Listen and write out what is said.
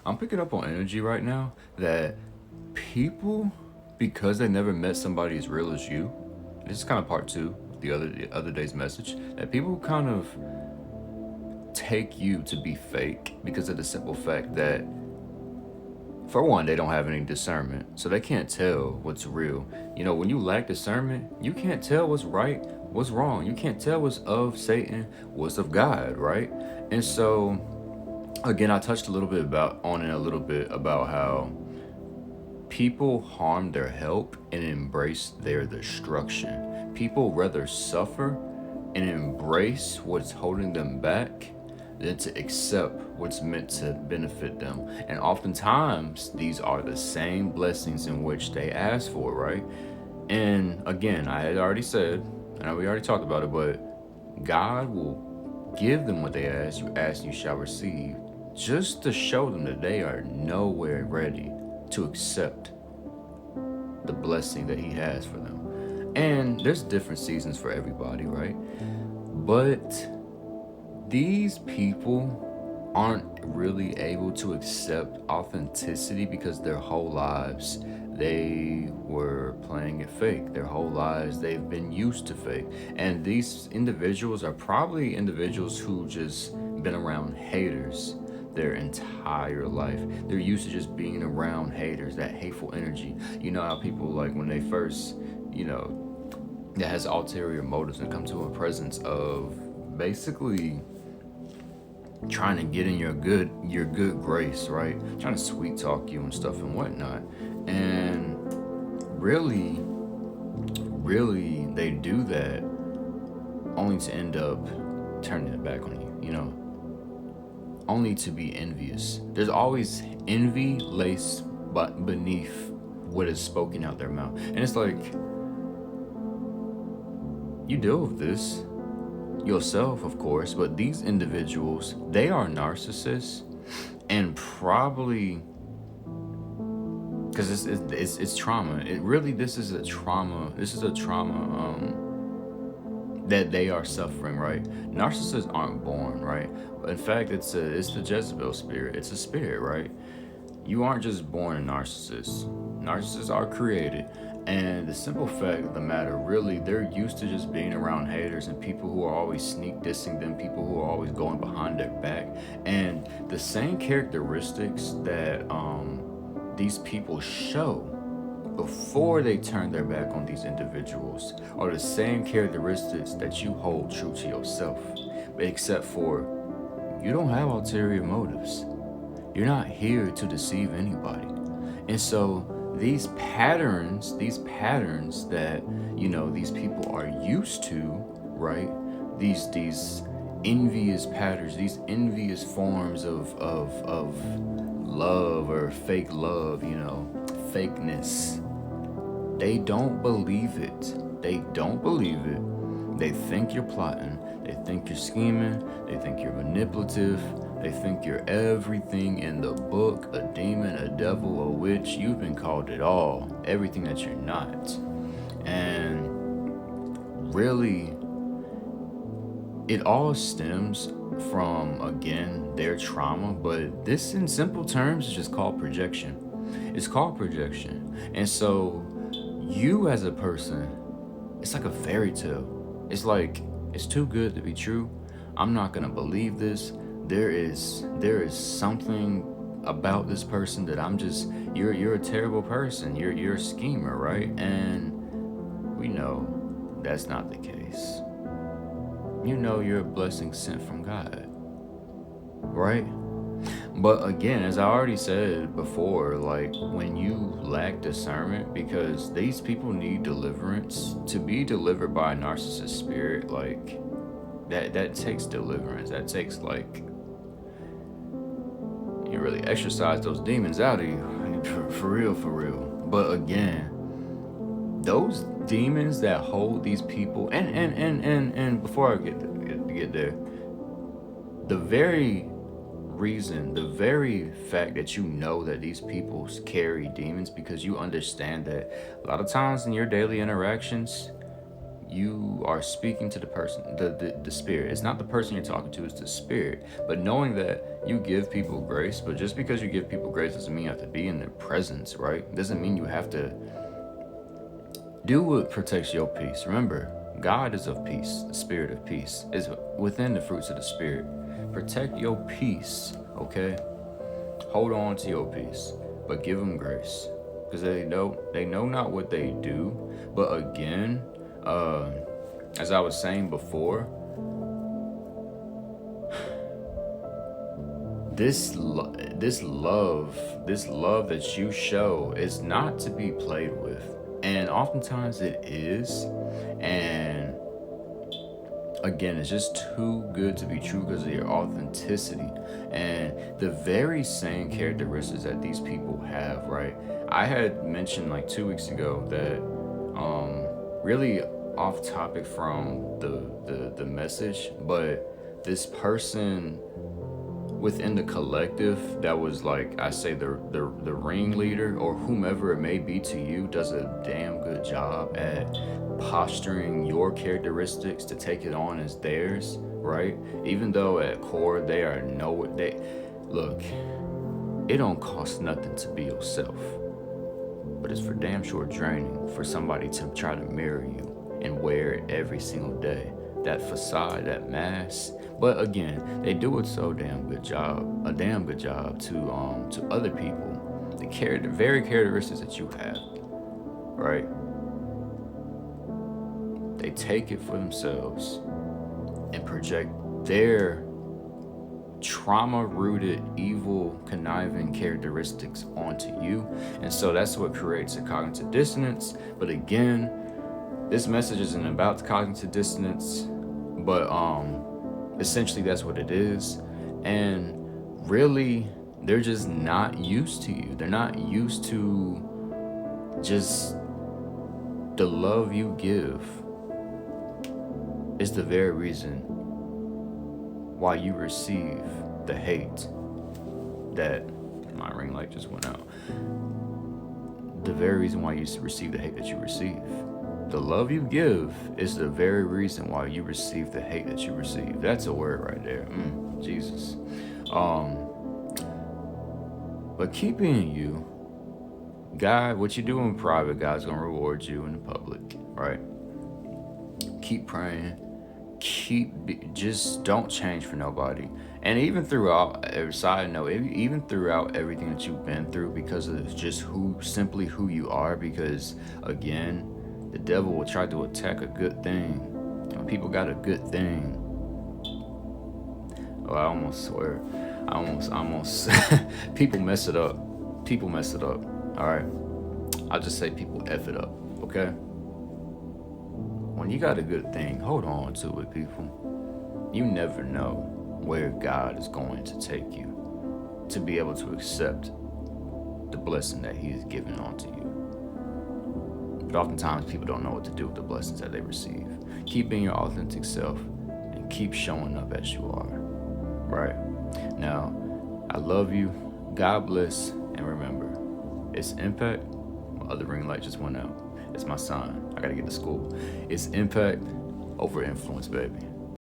I'm picking up on energy right now that people, because they never met somebody as real as you, this is kind of part two of the other day's message, that people kind of take you to be fake because of the simple fact that, for one, they don't have any discernment, so they can't tell what's real. You know, when you lack discernment, you can't tell what's right, what's wrong. You can't tell what's of Satan, what's of God, right? And so, again, I touched a little bit about on it a little bit about how people harm their help and embrace their destruction. People rather suffer and embrace what's holding them back than to accept what's meant to benefit them. And oftentimes, these are the same blessings in which they ask for, right? And again, I had already said, and we already talked about it, but God will give them what they ask. You ask, you shall receive, just to show them that they are nowhere ready to accept the blessing that He has for them. And there's different seasons for everybody, right? But these people aren't really able to accept authenticity because their whole lives they were playing it fake. Their whole lives they've been used to fake. And these individuals are probably individuals who just been around haters their entire life. They're used to just being around haters, that hateful energy. You know how people, like, when they first, that has ulterior motives and come to a presence of basically trying to get in your good grace, right? Trying to sweet talk you and stuff and whatnot. And really, really, they do that only to end up turning it back on you, only to be envious. There's always envy laced but beneath what is spoken out their mouth. And it's like, you deal with this yourself, of course, but these individuals, they are narcissists, and probably because it's trauma. This is a trauma. This is a trauma that they are suffering, right? Narcissists aren't born, right? In fact, it's the Jezebel spirit. It's a spirit, right? You aren't just born a narcissist. Narcissists are created. And the simple fact of the matter, really, they're used to just being around haters and people who are always sneak dissing them, people who are always going behind their back. And the same characteristics that these people show before they turn their back on these individuals are the same characteristics that you hold true to yourself. Except for, you don't have ulterior motives. You're not here to deceive anybody. And so these patterns that these people are used to, right? These envious patterns, these envious forms of love or fake love, fakeness. They don't believe it. They don't believe it. They think you're plotting. They think you're scheming. They think you're manipulative. They think you're everything in the book, a demon, a devil, a witch. You've been called it all, everything that you're not. And really, it all stems from, again, their trauma, but this, in simple terms, is just called projection. It's called projection. And so you as a person, it's like a fairy tale. It's like, it's too good to be true. I'm not gonna believe this. There is something about this person that you're a terrible person. You're a schemer, right? And we know that's not the case. You're a blessing sent from God, right? But again, as I already said before, like, when you lack discernment, because these people need deliverance, to be delivered by a narcissist spirit, like, that takes deliverance. That takes, like, you really exercise those demons out of you, for real. But again, those demons that hold these people, and before I get there, the very fact that that these people carry demons, because you understand that a lot of times in your daily interactions, you are speaking to the person, the spirit. It's not the person you're talking to, it's the spirit. But knowing that you give people grace, but just because you give people grace doesn't mean you have to be in their presence, right? Doesn't mean you have to do what protects your peace. Remember, God is of peace. The spirit of peace is within the fruits of the spirit. Protect your peace, okay? Hold on to your peace, but give them grace, because they know not what they do. But again, as I was saying before, this love that you show is not to be played with, and oftentimes it is. And again, it's just too good to be true because of your authenticity and the very same characteristics that these people have, right? I had mentioned like 2 weeks ago that really off topic from the message, but this person within the collective that was, like I say, the ringleader or whomever it may be to you, does a damn good job at posturing your characteristics to take it on as theirs, right? Even though at core they look, it don't cost nothing to be yourself, but it's for damn sure draining for somebody to try to mirror you and wear it every single day. That facade, that mask. But again, they do it so a damn good job to other people. The very characteristics that you have, right? They take it for themselves and project their trauma-rooted, evil, conniving characteristics onto you. And so that's what creates a cognitive dissonance. But again, this message isn't about the cognitive dissonance, but essentially that's what it is. And really, they're just not used to you. They're not used to just the love you give is the very reason why you receive the hate that my ring light just went out. The very reason why you receive the hate that you receive. The love you give is the very reason why you receive the hate that you receive. That's a word right there. Jesus. But keep being you. God, what you do in private, God's gonna reward you in the public, right? Keep praying. Just don't change for nobody. And even throughout, side note, even throughout everything that you've been through, because of just simply who you are, because again, the devil will try to attack a good thing. When people got a good thing, I almost swear, people mess it up. All right, I'll just say people F it up, okay? When you got a good thing, hold on to it, people. You never know where God is going to take you to be able to accept the blessing that He has given onto you. But oftentimes people don't know what to do with the blessings that they receive. Keep being your authentic self and keep showing up as you are, right? Now, I love you. God bless. And remember, it's impact. My other ring light just went out. It's my sign. I gotta get to school. It's impact over influence, baby.